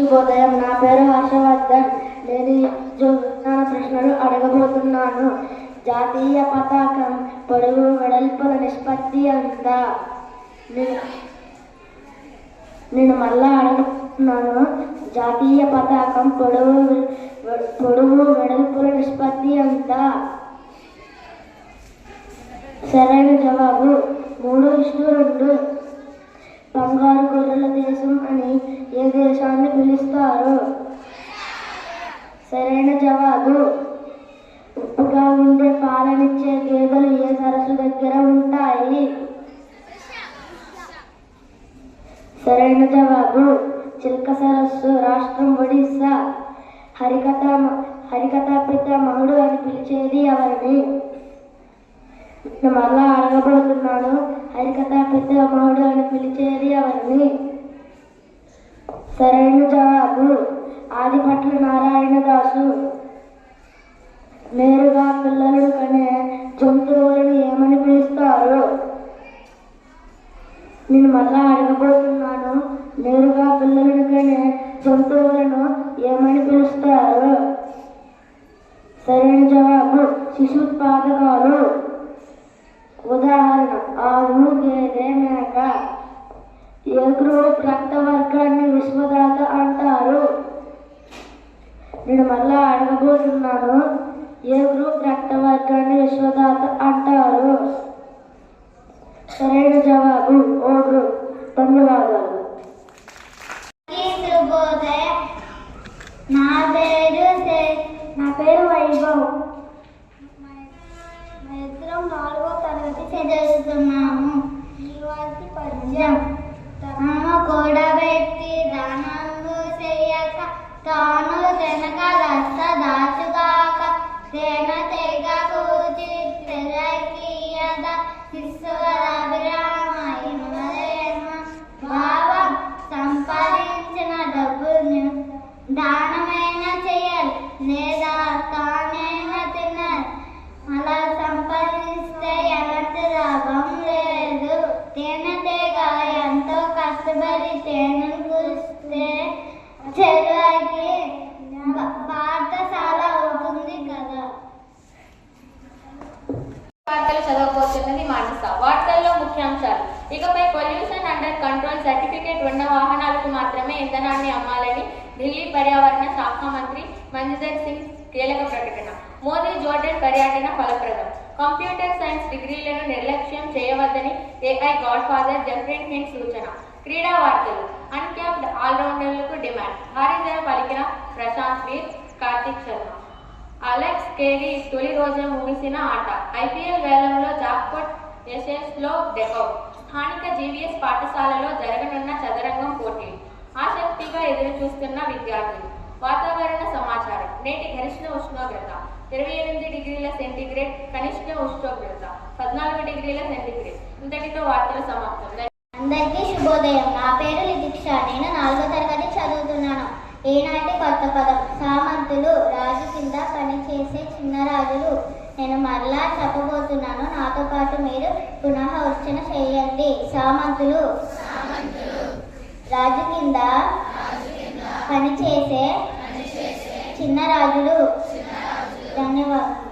శుభోదయం. నా పేరు హర్షవర్ధన్. నేను విజ్ఞాన ప్రశ్నలు అడగబోతున్నాను. జాతీయ పతాకం పొడవు వెడల్పుల నిష్పత్తి ఎంత? నేను మళ్ళా అడగబోతున్నాను. జాతీయ పతాకం పొడవు వెడల్పుల నిష్పత్తి ఎంత? సరైన జవాబు 3:2. బంగారు గొర్రెల దేశం అని ఏ దేశాన్ని పిలుస్తారు? సరైన జవాబు ఉప్పుగా ఉండే పాలనిచ్చే గేదెలు ఏ సరస్సు దగ్గర ఉంటాయి? సరైన జవాబు చిల్క సరస్సు, రాష్ట్రం ఒడిస్సా. హరికథా పితామహుడు అని పిలిచేది ఎవరిని? మళ్ళా అడగబోతున్నాను. హరికథా పితామహుడు అని పిలిచేది ఎవరిని? సరైన జవాబు ఆదిభట్ల నారాయణదాసు. నేరుగా పిల్లలను కనే జంతువులను ఏమని పిలుస్తారు? నేను మళ్ళా అడగబోతున్నాను. నేరుగా పిల్లలను కనే జంతువులను ఏమని పిలుస్తారు? సరైన జవాబు శిశుత్పాదకాలు. ఉదాహరణ: ఆవు, గేదె, మేక. ఏ గ్రూప్ రక్త వర్గాన్ని విశ్వదాత అంటారు? నేను మళ్ళా అడగబోతున్నాను. ఏ గ్రూప్ రక్త వర్గాన్ని విశ్వదాత అంటారు? సరైన జవాబు ఓ గ్రూప్. ధన్యవాదాలు. నా పేరు వైభవ్. ఇద్దరం 4వ తరగతి చదువుతున్నాము. ఇవాటి పద్యం: కూడబెట్టి దానంగు చెయ్యక తాను తెనక రస దాచుగాక తేన తెగ కూచి తెరకీయద శిశురాభిరామ భావం సంపాదించిన డబ్బును దానమైన చేయాలి లేదా తానైనా తినాలి. అలా సంపాదిస్తే ఎలాంటి లాభం లేదు. తేనెటీగ ఎంతో కష్టపడి తేనెను కూస్తే చెరువుకి పాఠశాల అవుతుంది కదా. వార్తలు చదవబోతున్నది మానస. వార్తల్లో ముఖ్యాంశాలు: ఇకపై పొల్యూషన్ అండర్ కంట్రోల్ సర్టిఫికేట్ ఉన్న వాహనాలకు మాత్రమే ఇంధనాన్ని అమ్మాలని ఢిల్లీ పర్యావరణ శాఖ మంత్రి మంజీందర్ సింగ్ కీలక ప్రకటన. మోదీ జోర్డన్ పర్యటన ఫలప్రదం. కంప్యూటర్ సైన్స్ డిగ్రీలను నిర్లక్ష్యం చేయవద్దని AI God father Jafrin Hind సూచన. క్రీడా వార్తలు: అన్క్యాప్డ్ ఆల్రౌండర్లకు డిమాండ్. భారీ ధర పలికిన ప్రశాంత్ వీర్, కార్తిక్ శర్మ. అలెక్స్ కేరీ తొలి రోజు ముగిసిన ఆట. ఐపీఎల్ వేలంలో జాక్పాట్ యశస్లో డెకౌట్. స్థానిక జీవీఎస్ పాఠశాలలో జరగనున్న చదరంగం పోటీలు ఆసక్తిగా ఎదురు చూస్తున్న విద్యార్థులు. వాతావరణ సమాచారం: నేటి గరిష్ట ఉష్ణోగ్రత 28 డిగ్రీల సెంటీగ్రేడ్, కనిష్ట ఉష్ణోగ్రత 14 డిగ్రీల సెంటీగ్రేడ్. ఇంతటితో వార్తలు సమాప్తం. అందరికీ శుభోదయం. నా పేరు లితిక్ష. నేను 4వ తరగతి చదువుతున్నాను. ఈనాటి కొత్త పదం సామంతులు. రాజు కింద పనిచేసే చిన్న రాజులు. నేను మరలా చెప్పబోతున్నాను. నాతో పాటు మీరు పునః ఉచ్చారణ చేయండి. సామంతులు. రాజు కింద పనిచేసే చిన్న రాజులు. ధన్యవాదాలు.